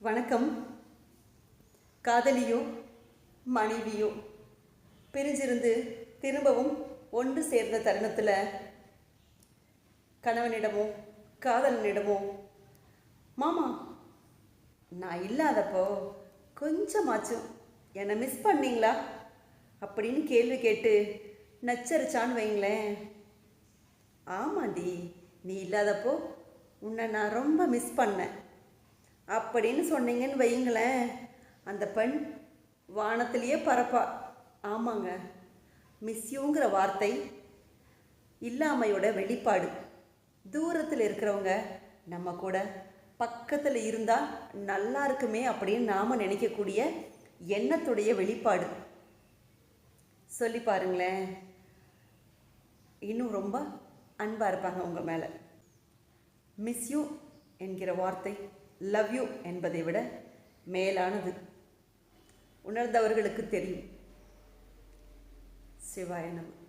வணக்கம். காதலியோ மனைவியோ பிரிஞ்சிருந்து திரும்பவும் ஒன்று சேர்ந்த தருணத்தில் கணவனிடமோ காதலனிடமோ, மாமா நான் இல்லாதப்போ கொஞ்சமாச்சும் என்னை மிஸ் பண்ணீங்களா அப்படின்னு கேள்வி கேட்டு நச்சரிச்சான்னு வைங்களேன். ஆமாண்டி, நீ இல்லாதப்போ உன்னை நான் ரொம்ப மிஸ் பண்ணேன் அப்படின்னு சொன்னீங்கன்னு வைங்களேன், அந்த பெண் வானத்திலேயே பறப்பா. ஆமாங்க, மிஸ்யூங்கிற வார்த்தை இல்லாமையோட வெளிப்பாடு. தூரத்தில் இருக்கிறவங்க நம்ம கூட பக்கத்தில் இருந்தால் நல்லா இருக்குமே அப்படின்னு நாம் நினைக்கக்கூடிய எண்ணத்துடைய வெளிப்பாடு. சொல்லி பாருங்களேன், இன்னும் ரொம்ப அன்பாக இருப்பாங்க உங்கள் மேலே. மிஸ்யூ என்கிற வார்த்தை லவ் யூ என்பதை விட மேலானது. உணர்ந்தவர்களுக்கு தெரியும். சிவாய நமः.